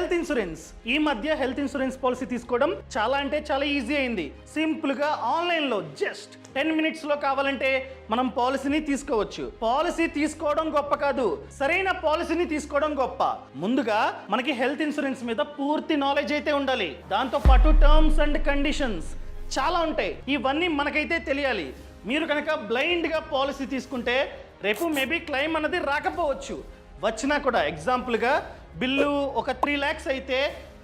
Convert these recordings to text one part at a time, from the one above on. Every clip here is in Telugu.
Health insurance. ఈ మధ్య హెల్త్ ఇన్సూరెన్స్ పాలసీ తీసుకోవడం చాలా అంటే చాలా ఈజీ అయింది. సింపుల్గా ఆన్లైన్లో జస్ట్ 10 minutesలో కావాలంటే మనం పాలసీని తీసుకోవచ్చు. పాలసీ తీసుకోవడం గొప్ప కాదు, సరైన పాలసీని తీసుకోవడం గొప్ప. ముందుగా మనకి హెల్త్ ఇన్సూరెన్స్ మీద పూర్తి నాలెడ్జ్ అయితే ఉండాలి. దాంతో పాటు టర్మ్స్ అండ్ కండిషన్స్ చాలా ఉంటాయి. ఇవన్నీ మనకైతే తెలియాలి. మీరు కనుక బ్లైండ్గా పాలసీ తీసుకుంటే రేపు మేబీ క్లెయిమ్ అన్నది రాకపోవచ్చు. వచ్చినా కూడా ఎగ్జాంపుల్గా బిల్లు ఒక 3 lakhs అయితే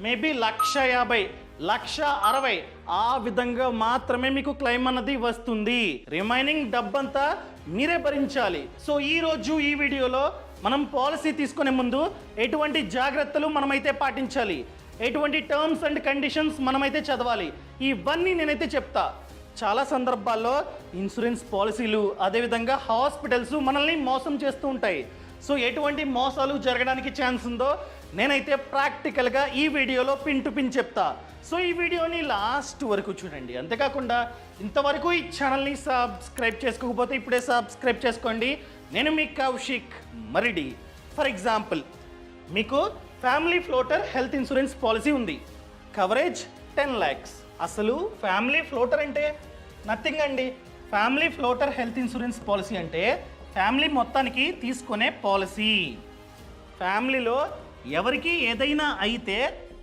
మేబీ 1,50,000, 1,60,000 ఆ విధంగా మాత్రమే మీకు క్లెయిమ్ అన్నది వస్తుంది. రిమైనింగ్ డబ్బంతా మీరే భరించాలి. సో ఈరోజు ఈ వీడియోలో మనం పాలసీ తీసుకునే ముందు ఎటువంటి జాగ్రత్తలు మనమైతే పాటించాలి, ఎటువంటి టర్మ్స్ అండ్ కండిషన్స్ మనమైతే చదవాలి, ఇవన్నీ నేనైతే చెప్తా. చాలా సందర్భాల్లో ఇన్సూరెన్స్ పాలసీలు అదేవిధంగా హాస్పిటల్స్ మనల్ని మోసం చేస్తూ ఉంటాయి. సో ఎటువంటి మోసాలు జరగడానికి ఛాన్స్ ఉందో నేనైతే ప్రాక్టికల్గా ఈ వీడియోలో పిన్ టు పిన్ చెప్తా. సో ఈ వీడియోని లాస్ట్ వరకు చూడండి. అంతేకాకుండా ఇంతవరకు ఈ ఛానల్ని సబ్స్క్రైబ్ చేసుకోకపోతే ఇప్పుడే సబ్స్క్రైబ్ చేసుకోండి. నేను మీ కౌశిక్ మరిడి. ఫర్ ఎగ్జాంపుల్, మీకు family floater health insurance policy ఉంది. Coverage 10 lakhs. అసలు ఫ్యామిలీ ఫ్లోటర్ అంటే నథింగ్ అండి. Family floater health insurance policy అంటే ఫ్యామిలీ మొత్తానికి తీసుకునే పాలసీ. ఫ్యామిలీలో ఎవరికి ఏదైనా అయితే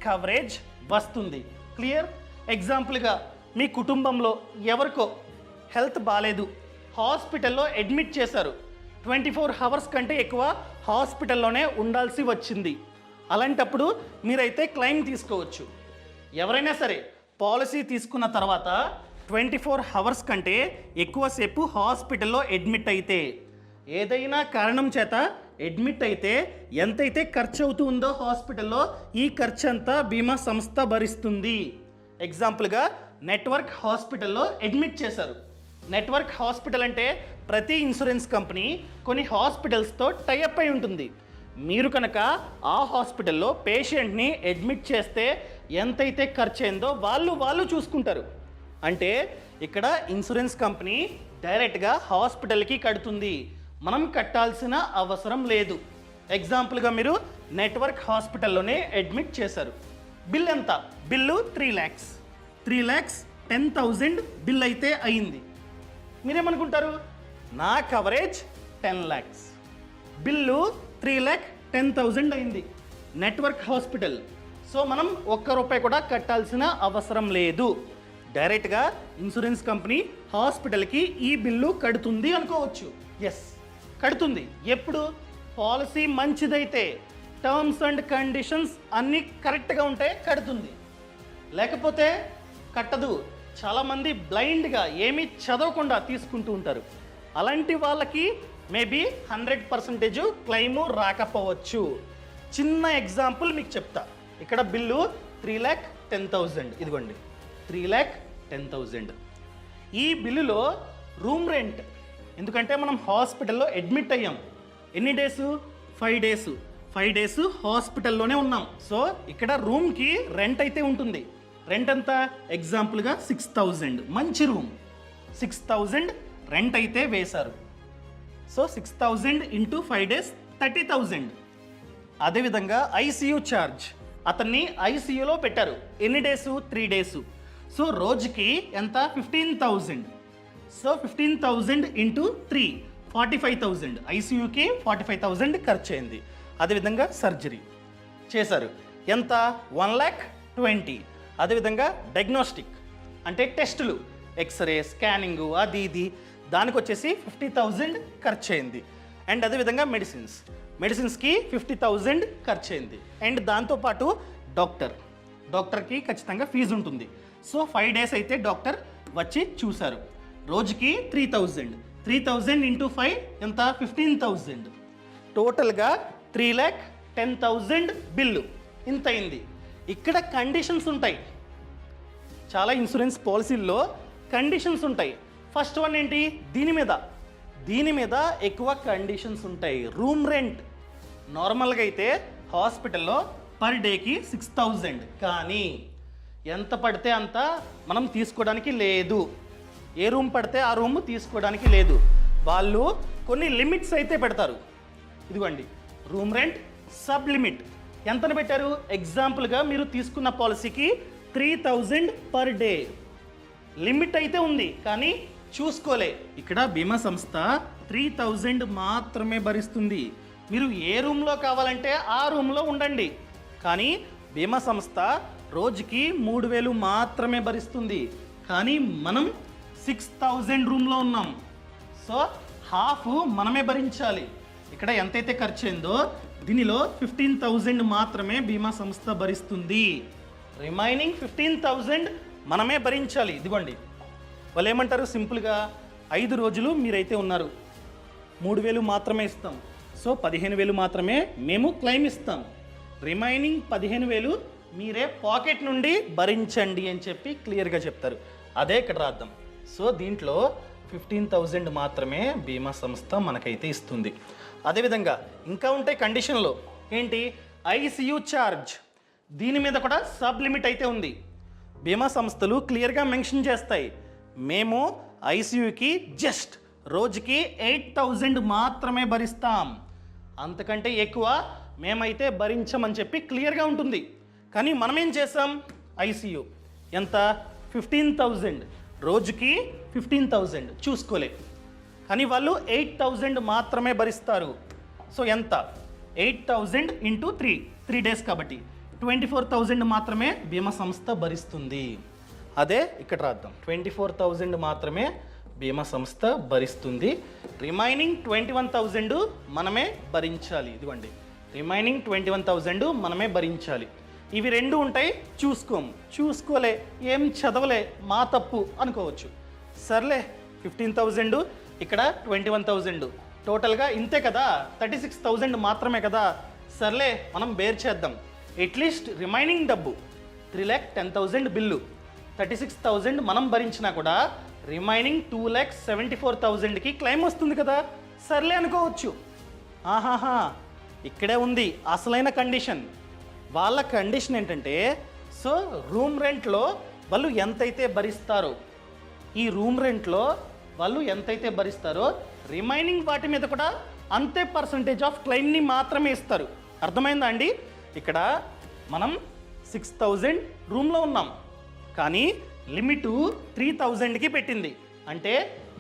కవరేజ్ వస్తుంది. క్లియర్? ఎగ్జాంపుల్గా మీ కుటుంబంలో ఎవరికో హెల్త్ బాగాలేదు, హాస్పిటల్లో అడ్మిట్ చేశారు, 24 hours కంటే ఎక్కువ హాస్పిటల్లోనే ఉండాల్సి వచ్చింది. అలాంటప్పుడు మీరైతే క్లెయిమ్ తీసుకోవచ్చు. ఎవరైనా సరే పాలసీ తీసుకున్న తర్వాత 24 hours కంటే ఎక్కువసేపు హాస్పిటల్లో అడ్మిట్ అయితే, ఏదైనా కారణం చేత అడ్మిట్ అయితే ఎంతైతే ఖర్చు అవుతుందో హాస్పిటల్లో ఈ ఖర్చు అంతా బీమా సంస్థ భరిస్తుంది. ఎగ్జాంపుల్గా నెట్వర్క్ హాస్పిటల్లో అడ్మిట్ చేశారు. నెట్వర్క్ హాస్పిటల్ అంటే ప్రతి ఇన్సూరెన్స్ కంపెనీ కొన్ని హాస్పిటల్స్తో టైఅప్ అయి ఉంటుంది. మీరు కనుక ఆ హాస్పిటల్లో పేషెంట్ని అడ్మిట్ చేస్తే ఎంతైతే ఖర్చు అయిందో వాళ్ళు చూసుకుంటారు. అంటే ఇక్కడ ఇన్సూరెన్స్ కంపెనీ డైరెక్ట్గా హాస్పిటల్కి కడుతుంది, మనం కట్టాల్సిన అవసరం లేదు. ఎగ్జాంపుల్గా మీరు నెట్వర్క్ హాస్పిటల్లోనే అడ్మిట్ చేశారు. బిల్ ఎంత? Bill 3 lakhs. 3,10,000 బిల్ అయితే అయింది. మీరేమనుకుంటారు? నా కవరేజ్ 10 lakhs, బిల్లు 3,10,000 అయింది, నెట్వర్క్ హాస్పిటల్. సో మనం ₹1 కూడా కట్టాల్సిన అవసరం లేదు. డైరెక్ట్గా ఇన్సూరెన్స్ కంపెనీ హాస్పిటల్కి ఈ బిల్లు కడుతుంది అనుకోవచ్చు. ఎస్, కడుతుంది. ఎప్పుడు? పాలసీ మంచిదైతే, టర్మ్స్ అండ్ కండిషన్స్ అన్నీ కరెక్ట్గా ఉంటే కడుతుంది, లేకపోతే కట్టదు. చాలామంది బ్లైండ్గా ఏమీ చదవకుండా తీసుకుంటూ ఉంటారు. అలాంటి వాళ్ళకి మేబీ 100% క్లెయిము రాకపోవచ్చు. చిన్న ఎగ్జాంపుల్ మీకు చెప్తా. ఇక్కడ బిల్లు 3,10,000, ఇదిగోండి 3,10,000. ఈ బిల్లులో రూమ్ రెంట్, ఎందుకంటే మనం హాస్పిటల్లో అడ్మిట్ అయ్యాం. ఎన్ని డేసు? 5 days. 5 days హాస్పిటల్లోనే ఉన్నాం. సో ఇక్కడ రూమ్కి రెంట్ అయితే ఉంటుంది. రెంట్ అంతా ఎగ్జాంపుల్గా 6,000. మంచి రూమ్, 6,000 రెంట్ అయితే వేశారు. So 6,000 into 5 days 30,000. అదేవిధంగా ఐసీయూ ఛార్జ్, అతన్ని ఐసీయూలో పెట్టారు. ఎన్ని డేసు? 3 days. సో రోజుకి ఎంత? 15,000. So 15,000 into 3 45,000. ఐసీయూకి 45,000 ఖర్చు అయింది. అదేవిధంగా సర్జరీ చేశారు. ఎంత? 1,20,000. అదేవిధంగా డయాగ్నోస్టిక్ అంటే టెస్టులు, ఎక్స్రే, స్కానింగ్, అది ఇది, దానికి వచ్చేసి 50,000 ఖర్చు అయింది. అండ్ అదేవిధంగా మెడిసిన్స్కి 50,000 ఖర్చు అయింది. అండ్ దాంతోపాటు డాక్టర్కి ఖచ్చితంగా ఫీజు ఉంటుంది. సో 5 days అయితే డాక్టర్ వచ్చి చూశారు. రోజుకి 3,000 into 5 ఎంత? 15,000. టోటల్గా 3,10,000 బిల్లు ఇంత అయింది. ఇక్కడ కండిషన్స్ ఉంటాయి. చాలా ఇన్సూరెన్స్ పాలసీల్లో కండిషన్స్ ఉంటాయి. ఫస్ట్ వన్ ఏంటి? దీని మీద ఎక్కువ కండిషన్స్ ఉంటాయి. రూమ్ రెంట్ నార్మల్గా అయితే హాస్పిటల్లో పర్ డేకి 6,000, కానీ ఎంత పడితే అంత మనం తీసుకోవడానికి లేదు. ఏ రూమ్ పడితే ఆ రూమ్ తీసుకోవడానికి లేదు. వాళ్ళు కొన్ని లిమిట్స్ అయితే పెడతారు. ఇదిగోండి, రూమ్ రెంట్ సబ్ లిమిట్ ఎంతని పెట్టారు? ఎగ్జాంపుల్గా మీరు తీసుకున్న పాలసీకి 3000 పర్ డే లిమిట్ అయితే ఉంది, కానీ చూసుకోలే. ఇక్కడ బీమా సంస్థ 3000 మాత్రమే భరిస్తుంది. మీరు ఏ రూమ్లో కావాలంటే ఆ రూమ్లో ఉండండి, కానీ బీమా సంస్థ రోజుకి 3000 మాత్రమే భరిస్తుంది. కానీ మనం 6000 రూమ్లో ఉన్నాం, సో హాఫ్ మనమే భరించాలి. ఇక్కడ ఎంతైతే ఖర్చు అయిందో దీనిలో 15,000 మాత్రమే బీమా సంస్థ భరిస్తుంది. రిమైనింగ్ 15,000 మనమే భరించాలి. ఇదిగోండి, వాళ్ళు ఏమంటారు సింపుల్గా, 5 రోజులు మీరైతే ఉన్నారు, 3,000 మాత్రమే ఇస్తాం, సో 15,000 మాత్రమే మేము క్లెయిమ్ ఇస్తాం. రిమైనింగ్ 15,000 మీరే పాకెట్ నుండి భరించండి అని చెప్పి క్లియర్గా చెప్తారు. అదే ఇక్కడ రాద్దాం. సో దీంట్లో 15,000 మాత్రమే బీమా సంస్థ మనకైతే ఇస్తుంది. అదేవిధంగా ఇంకా ఉంటాయి కండిషన్లో. ఏంటి? ఐసీయూ ఛార్జ్, దీని మీద కూడా సబ్ లిమిట్ అయితే ఉంది. బీమా సంస్థలు క్లియర్గా మెన్షన్ చేస్తాయి, మేము ఐసీయూకి జస్ట్ రోజుకి 8,000 మాత్రమే భరిస్తాం, అంతకంటే ఎక్కువ మేమైతే భరించమని చెప్పి క్లియర్గా ఉంటుంది. కానీ మనం ఏం చేసాం? ఐసీయూ ఎంత? 15,000, రోజుకి 15,000 చూసుకోలే, కానీ వాళ్ళు 8,000 మాత్రమే భరిస్తారు. సో ఎంత? 8,000 ఇంటూ 3 డేస్ కాబట్టి 24,000 మాత్రమే బీమా సంస్థ భరిస్తుంది. అదే ఇక్కడ రాద్దాం, 24,000 మాత్రమే బీమా సంస్థ భరిస్తుంది. రిమైనింగ్ 21,000 మనమే భరించాలి. ఇదిగోండి, రిమైనింగ్ 21,000 మనమే భరించాలి. ఇవి రెండు ఉంటాయి, చూసుకోలే, ఏం చదవలే, మా తప్పు అనుకోవచ్చు. సర్లే, 15,000 ఇక్కడ 21,000 టోటల్గా ఇంతే కదా, 36,000 మాత్రమే కదా. సర్లే, మనం బేర్ చేద్దాం. అట్లీస్ట్ రిమైనింగ్ డబ్బు 3,10,000 బిల్లు 36,000 మనం భరించినా కూడా రిమైనింగ్ 2,74,000కి క్లెయిమ్ వస్తుంది కదా. సర్లే అనుకోవచ్చు. ఆహాహా, ఇక్కడే ఉంది అసలైన కండిషన్. వాళ్ళ కండిషన్ ఏంటంటే, సో రూమ్ రెంట్లో వాళ్ళు ఎంతైతే భరిస్తారో, ఈ రూమ్ రెంట్లో వాళ్ళు ఎంతైతే భరిస్తారో రిమైనింగ్ వాటి మీద కూడా అంతే పర్సంటేజ్ ఆఫ్ క్లెయిమ్ని మాత్రమే ఇస్తారు. అర్థమైందా అండి? ఇక్కడ మనం 6,000 రూమ్లో ఉన్నాం, కానీ లిమిట్ 3,000కి పెట్టింది. అంటే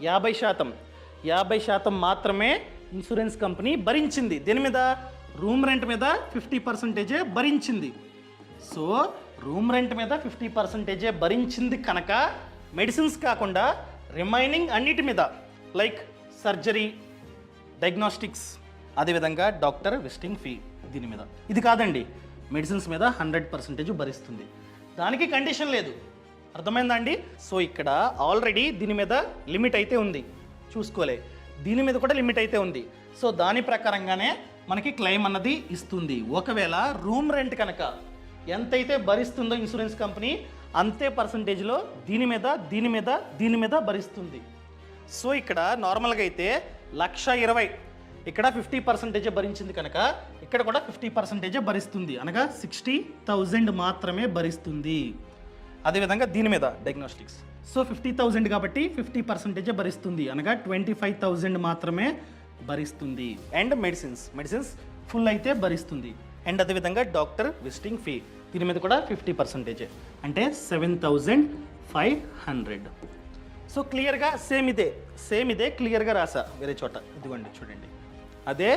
50% మాత్రమే ఇన్సూరెన్స్ కంపెనీ భరించింది. దీని మీద రూమ్ రెంట్ మీద 50% భరించింది. సో రూమ్ రెంట్ మీద 50% భరించింది కనుక మెడిసిన్స్ కాకుండా రిమైనింగ్ అన్నిటి మీద, లైక్ సర్జరీ, డయాగ్నోస్టిక్స్, అదేవిధంగా డాక్టర్ విజిటింగ్ ఫీ, దీని మీద. ఇది కాదండి, మెడిసిన్స్ మీద 100% భరిస్తుంది. దానికి కండిషన్ లేదు. అర్థమైందా అండి? సో ఇక్కడ ఆల్రెడీ దీని మీద లిమిట్ అయితే ఉంది, చూసుకోలే. దీని మీద కూడా లిమిట్ అయితే ఉంది. సో దాని ప్రకారంగానే మనకి క్లెయిమ్ అన్నది ఇస్తుంది. ఒకవేళ రూమ్ రెంట్ కనుక ఎంతైతే భరిస్తుందో ఇన్సూరెన్స్ కంపెనీ అంతే పర్సంటేజ్లో దీని మీద భరిస్తుంది. సో ఇక్కడ నార్మల్గా అయితే 1,20,000, ఇక్కడ 50% భరించింది కనుక ఇక్కడ కూడా 50% భరిస్తుంది, అనగా 60,000 మాత్రమే భరిస్తుంది. అదేవిధంగా దీని మీద డయాగ్నోస్టిక్స్, సో 50,000 కాబట్టి 50% భరిస్తుంది, అనగా 25,000 మాత్రమే భరిస్తుంది. అండ్ మెడిసిన్స్ ఫుల్ అయితే భరిస్తుంది. అండ్ అదేవిధంగా డాక్టర్ విజిటింగ్ ఫీ, దీని మీద కూడా 50%, అంటే 7,500. సో క్లియర్గా సేమ్ ఇదే క్లియర్గా రాసా వేరే చోట. ఇదిగోండి చూడండి, అదే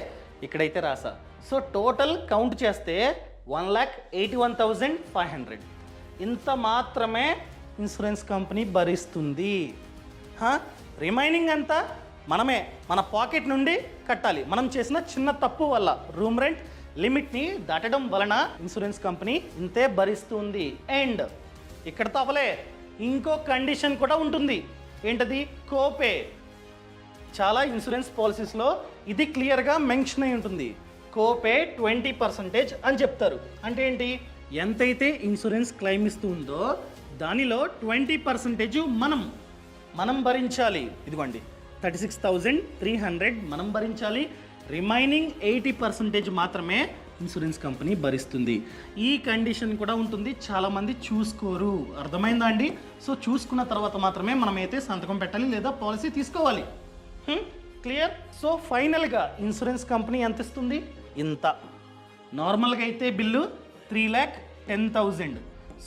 ఇక్కడైతే రాసా. సో టోటల్ కౌంట్ చేస్తే 1,81,500 ఇంత మాత్రమే ఇన్సూరెన్స్ కంపెనీ భరిస్తుంది. రిమైనింగ్ అంతా మనమే మన పాకెట్ నుండి కట్టాలి. మనం చేసిన చిన్న తప్పు వల్ల రూమ్ రెంట్ లిమిట్ని దాటడం వలన ఇన్సూరెన్స్ కంపెనీ ఇంతే భరిస్తుంది. అండ్ ఇక్కడ తప్పలే, ఇంకో కండిషన్ కూడా ఉంటుంది. ఏంటది? కోపే. చాలా ఇన్సూరెన్స్ పాలసీస్లో ఇది క్లియర్గా మెన్షన్ అయి ఉంటుంది. కోపే 20% అని చెప్తారు. అంటే ఏంటి? ఎంతైతే ఇన్సూరెన్స్ క్లెయిమ్ ఇస్తుందో దానిలో 20% మనం భరించాలి. ఇదిగోండి 36,300 మనం భరించాలి. రిమైనింగ్ 80% మాత్రమే ఇన్సూరెన్స్ కంపెనీ భరిస్తుంది. ఈ కండిషన్ కూడా ఉంటుంది, చాలామంది చూసుకోరు. అర్థమైందా అండి? సో చూసుకున్న తర్వాత మాత్రమే మనమైతే సంతకం పెట్టాలి లేదా పాలసీ తీసుకోవాలి. క్లియర్? సో ఫైనల్గా ఇన్సూరెన్స్ కంపెనీ ఎంత ఇస్తుంది? ఇంత నార్మల్గా అయితే బిల్లు 3,10,000.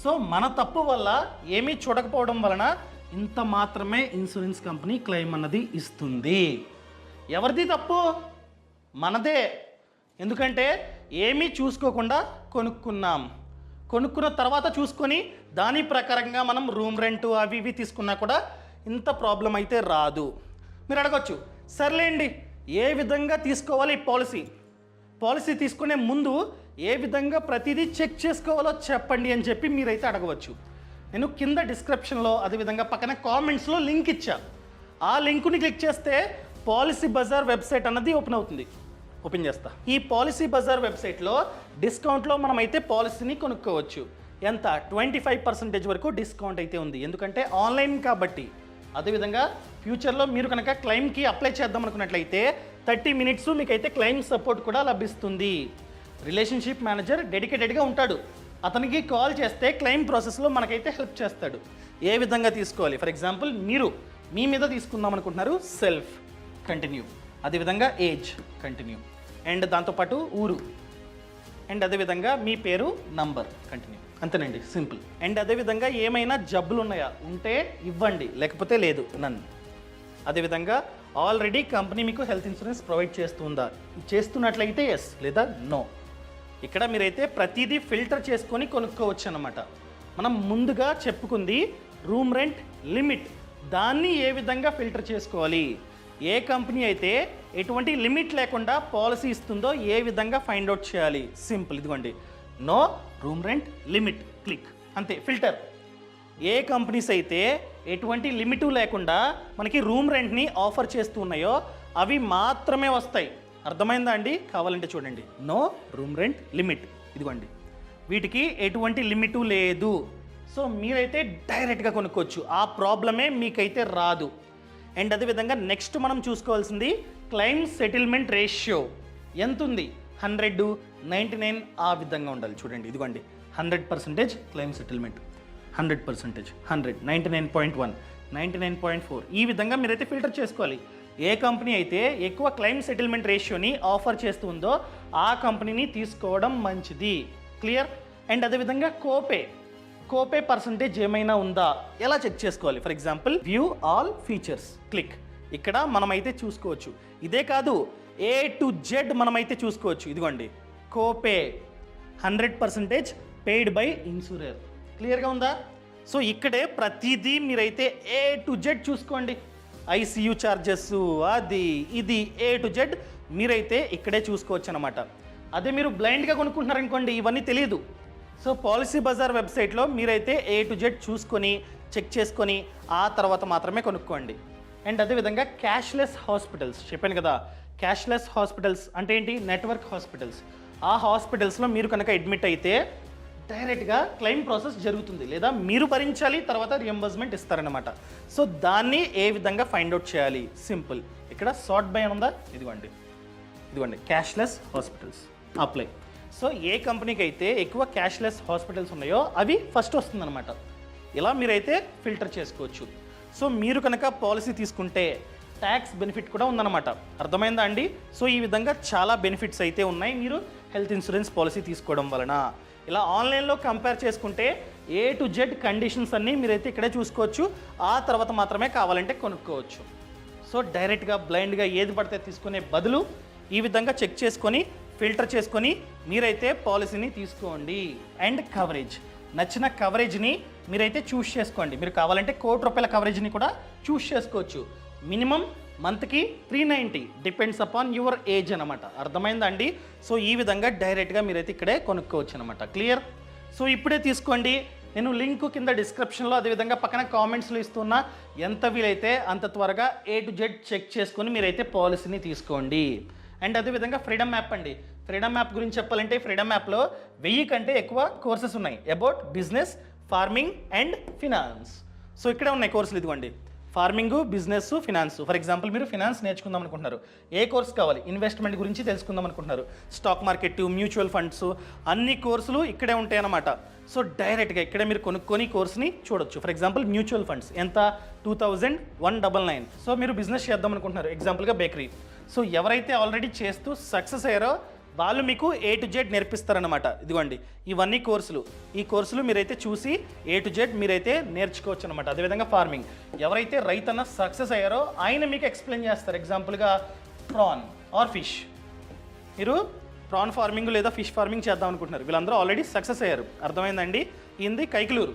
సో మన తప్పు వల్ల ఏమీ చూడకపోవడం వలన ఇంత మాత్రమే ఇన్సూరెన్స్ కంపెనీ క్లెయిమ్ అన్నది ఇస్తుంది. ఎవరిది తప్పు? మనదే. ఎందుకంటే ఏమీ చూసుకోకుండా కొనుక్కున్న తర్వాత చూసుకొని దాని ప్రకారంగా మనం రూమ్ రెంట్ అవి ఇవి తీసుకున్నా కూడా ఇంత ప్రాబ్లం అయితే రాదు. మీరు అడగచ్చు, సర్లేండి ఏ విధంగా తీసుకోవాలి పాలసీ తీసుకునే ముందు ఏ విధంగా ప్రతిదీ చెక్ చేసుకోవాలో చెప్పండి అని చెప్పి మీరైతే అడగవచ్చు. నేను కింద డిస్క్రిప్షన్లో అదేవిధంగా పక్కన కామెంట్స్లో లింక్ ఇచ్చా. ఆ లింకుని క్లిక్ చేస్తే పాలసీ బజార్ వెబ్సైట్ అన్నది ఓపెన్ చేస్తా. ఈ పాలసీ బజార్ వెబ్సైట్లో డిస్కౌంట్లో మనమైతే పాలసీని కొనుక్కోవచ్చు. ఎంత? 25% వరకు డిస్కౌంట్ అయితే ఉంది. ఎందుకంటే ఆన్లైన్ కాబట్టి. అదేవిధంగా ఫ్యూచర్లో మీరు కనుక క్లెయిమ్కి అప్లై చేద్దాం అనుకున్నట్లయితే 30 మినిట్స్ మీకైతే క్లెయిమ్ సపోర్ట్ కూడా లభిస్తుంది. రిలేషన్షిప్ మేనేజర్ డెడికేటెడ్గా ఉంటాడు. అతనికి కాల్ చేస్తే క్లెయిమ్ ప్రాసెస్లో మనకైతే హెల్ప్ చేస్తాడు. ఏ విధంగా తీసుకోవాలి, ఫర్ ఎగ్జాంపుల్ మీరు మీ మీద తీసుకుందాం అనుకుంటున్నారు, సెల్ఫ్ కంటిన్యూ, అదేవిధంగా ఏజ్ కంటిన్యూ, అండ్ దాంతోపాటు ఊరు, అండ్ అదేవిధంగా మీ పేరు నంబర్ కంటిన్యూ. అంతేనండి, సింపుల్. అండ్ అదేవిధంగా ఏమైనా జబ్బులు ఉన్నాయా, ఉంటే ఇవ్వండి, లేకపోతే లేదు, నన్ను. అదేవిధంగా ఆల్రెడీ కంపెనీ మీకు హెల్త్ ఇన్సూరెన్స్ ప్రొవైడ్ చేస్తున్నట్లయితే ఎస్ లేదా నో. ఇక్కడ మీరైతే ప్రతిదీ ఫిల్టర్ చేసుకొని కొనుక్కోవచ్చు అన్నమాట. మనం ముందుగా చెప్పుకుంది రూమ్ రెంట్ లిమిట్, దాన్ని ఏ విధంగా ఫిల్టర్ చేసుకోవాలి, ఏ కంపెనీ అయితే ఎటువంటి లిమిట్ లేకుండా పాలసీ ఇస్తుందో ఏ విధంగా ఫైండ్ అవుట్ చేయాలి. సింపుల్, ఇదిగోండి, no room rent limit, click, అంతే, ఫిల్టర్. ఏ కంపెనీస్ అయితే ఎటువంటి లిమిటు లేకుండా మనకి రూమ్ రెంట్ని ఆఫర్ చేస్తూ ఉన్నాయో అవి మాత్రమే వస్తాయి. అర్థమైందా అండి? కావాలంటే చూడండి, నో రూమ్ రెంట్ లిమిట్, ఇదిగోండి, వీటికి ఎటువంటి లిమిటు లేదు. సో మీరైతే డైరెక్ట్గా కొనుక్కోవచ్చు, ఆ ప్రాబ్లమే మీకైతే రాదు. అండ్ అదేవిధంగా నెక్స్ట్ మనం చూసుకోవాల్సింది క్లెయిమ్ సెటిల్మెంట్ రేషియో ఎంత ఉంది. 100, 99 ఆ విధంగా ఉండాలి. చూడండి, ఇదిగోండి, 100% క్లెయిమ్ సెటిల్మెంట్, 100%, 100, 99.1, 99.4 ఈ విధంగా మీరైతే ఫిల్టర్ చేసుకోవాలి. ఏ కంపెనీ అయితే ఎక్కువ క్లెయిమ్ సెటిల్మెంట్ రేషియోని ఆఫర్ చేస్తుందో ఆ కంపెనీని తీసుకోవడం మంచిది. క్లియర్? అండ్ అదేవిధంగా కోపే పర్సంటేజ్ ఏమైనా ఉందా, ఎలా చెక్ చేసుకోవాలి? For example view all features, click. ఇక్కడ మనమైతే చూసుకోవచ్చు. ఇదే కాదు, A to Z మనమైతే చూసుకోవచ్చు. ఇదిగోండి, కోపే 100% పెయిడ్ బై ఇన్సూరర్. క్లియర్గా ఉందా? సో ఇక్కడే ప్రతిదీ మీరైతే A to Z చూసుకోండి. ICU ఛార్జెస్, అది ఇది A to Z మీరైతే ఇక్కడే చూసుకోవచ్చు అనమాట. అదే మీరు బ్లైండ్గా కొనుక్కుంటున్నారనుకోండి, ఇవన్నీ తెలియదు. సో పాలసీ బజార్ వెబ్సైట్లో మీరైతే A to Z చూసుకొని చెక్ చేసుకొని ఆ తర్వాత మాత్రమే కొనుక్కోండి. అండ్ అదేవిధంగా క్యాష్లెస్ హాస్పిటల్స్ చెప్పాను కదా. క్యాష్లెస్ హాస్పిటల్స్ అంటే ఏంటి? Network hospitals. ఆ హాస్పిటల్స్లో మీరు కనుక అడ్మిట్ అయితే డైరెక్ట్గా క్లెయిమ్ ప్రాసెస్ జరుగుతుంది, లేదా మీరు భరించాలి, తర్వాత రియంబర్స్మెంట్ ఇస్తారనమాట. సో దాన్ని ఏ విధంగా ఫైండ్ అవుట్ చేయాలి? సింపుల్, ఇక్కడ సార్ట్ బై అని ఉందా, ఇదిగోండి క్యాష్లెస్ హాస్పిటల్స్, అప్లై. సో ఏ కంపెనీకి అయితే ఎక్కువ క్యాష్లెస్ హాస్పిటల్స్ ఉన్నాయో అవి ఫస్ట్ వస్తుందన్నమాట. ఇలా మీరైతే ఫిల్టర్ చేసుకోవచ్చు. సో మీరు కనుక పాలసీ తీసుకుంటే ట్యాక్స్ బెనిఫిట్ కూడా ఉందన్నమాట. అర్థమైందా అండి? సో ఈ విధంగా చాలా బెనిఫిట్స్ అయితే ఉన్నాయి మీరు హెల్త్ ఇన్సూరెన్స్ పాలసీ తీసుకోవడం వలన. ఇలా ఆన్లైన్లో కంపేర్ చేసుకుంటే A to Z కండిషన్స్ అన్నీ మీరైతే ఇక్కడే చూసుకోవచ్చు. ఆ తర్వాత మాత్రమే కావాలంటే కొనుక్కోవచ్చు. సో డైరెక్ట్గా బ్లైండ్గా ఏది పడితే తీసుకునే బదులు ఈ విధంగా చెక్ చేసుకొని ఫిల్టర్ చేసుకొని మీరైతే పాలసీని తీసుకోండి. అండ్ కవరేజ్, నచ్చిన కవరేజ్ని మీరైతే చూస్ చేసుకోండి. మీరు కావాలంటే ₹1,00,00,000 కవరేజ్ని కూడా చూస్ చేసుకోవచ్చు. మినిమం మంత్కి 390, డిపెండ్స్ అపాన్ యువర్ ఏజ్ అనమాట. అర్థమైందా అండి? సో ఈ విధంగా డైరెక్ట్గా మీరైతే ఇక్కడే కొనుక్కోవచ్చు అనమాట. క్లియర్? సో ఇప్పుడే తీసుకోండి. నేను లింక్ కింద డిస్క్రిప్షన్లో అదేవిధంగా పక్కన కామెంట్స్లో ఇస్తున్నా. ఎంత వీలైతే అంత త్వరగా A to Z చెక్ చేసుకొని మీరైతే పాలసీని తీసుకోండి. అండ్ అదేవిధంగా ఫ్రీడమ్ యాప్ అండి. ఫ్రీడమ్ యాప్ గురించి చెప్పాలంటే ఫ్రీడమ్ యాప్లో 1000 కంటే ఎక్కువ కోర్సెస్ ఉన్నాయి about business, farming and finance. So ఇక్కడే ఉన్నాయి కోర్సులు, ఇదిగోండి, farming, business, finance. For example మీరు ఫినాన్స్ నేర్చుకుందాం అనుకుంటున్నారు, ఏ కోర్స్ కావాలి? ఇన్వెస్ట్మెంట్ గురించి తెలుసుకుందాం అనుకుంటున్నారు, స్టాక్ మార్కెట్, మ్యూచువల్ ఫండ్స్, అన్ని కోర్సులు ఇక్కడే ఉంటాయి అన్నమాట. సో డైరెక్ట్గా ఇక్కడే మీరు కొనుక్కొని కోర్స్ని చూడొచ్చు. ఫర్ ఎగ్జాంపుల్ మ్యూచువల్ ఫండ్స్ ఎంత? 2199. సో మీరు బిజినెస్ చేద్దాం అనుకుంటున్నారు, ఎగ్జాంపుల్గా బేకరీ. సో ఎవరైతే ఆల్రెడీ చేస్తూ సక్సెస్ అయ్యారో వాళ్ళు మీకు A to Z నేర్పిస్తారనమాట. ఇదిగోండి ఇవన్నీ కోర్సులు. ఈ కోర్సులు మీరైతే చూసి A to Z మీరైతే నేర్చుకోవచ్చు అనమాట. అదేవిధంగా ఫార్మింగ్ ఎవరైతే రైతన్న సక్సెస్ అయ్యారో ఆయన మీకు ఎక్స్ప్లెయిన్ చేస్తారు. ఎగ్జాంపుల్గా ప్రాన్ ఆర్ ఫిష్, మీరు ప్రాన్ ఫార్మింగ్ లేదా ఫిష్ ఫార్మింగ్ చేద్దాం అనుకుంటున్నారు, వీళ్ళందరూ ఆల్రెడీ సక్సెస్ అయ్యారు. అర్థమైందండి? ఈయనది కైకలూరు,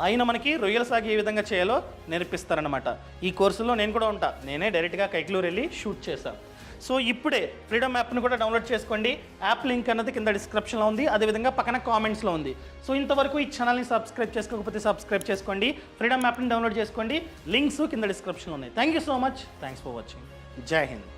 ఆయన మనకి రొయ్యల సాగు ఏ విధంగా చేయాలో నేర్పిస్తారనమాట. ఈ కోర్సులో నేను కూడా ఉంటా, నేనే డైరెక్ట్గా కైకలూరు వెళ్ళి షూట్ చేశాను. సో ఇప్పుడే ఫ్రీడమ్ యాప్ను కూడా డౌన్లోడ్ చేసుకోండి. యాప్ లింక్ అన్నది కింద డిస్క్రిప్షన్లో ఉంది, అదేవిధంగా పక్కన కామెంట్స్లో ఉంది. సో ఇంతవరకు ఈ ఛానల్ని సబ్స్క్రైబ్ చేసుకోకపోతే సబ్స్క్రైబ్ చేసుకోండి, ఫ్రీడమ్ యాప్ని డౌన్లోడ్ చేసుకోండి. లింక్స్ కింద డిస్క్రిప్షన్లో ఉన్నాయి. Thank you so much, thanks for watching. జై హింద్.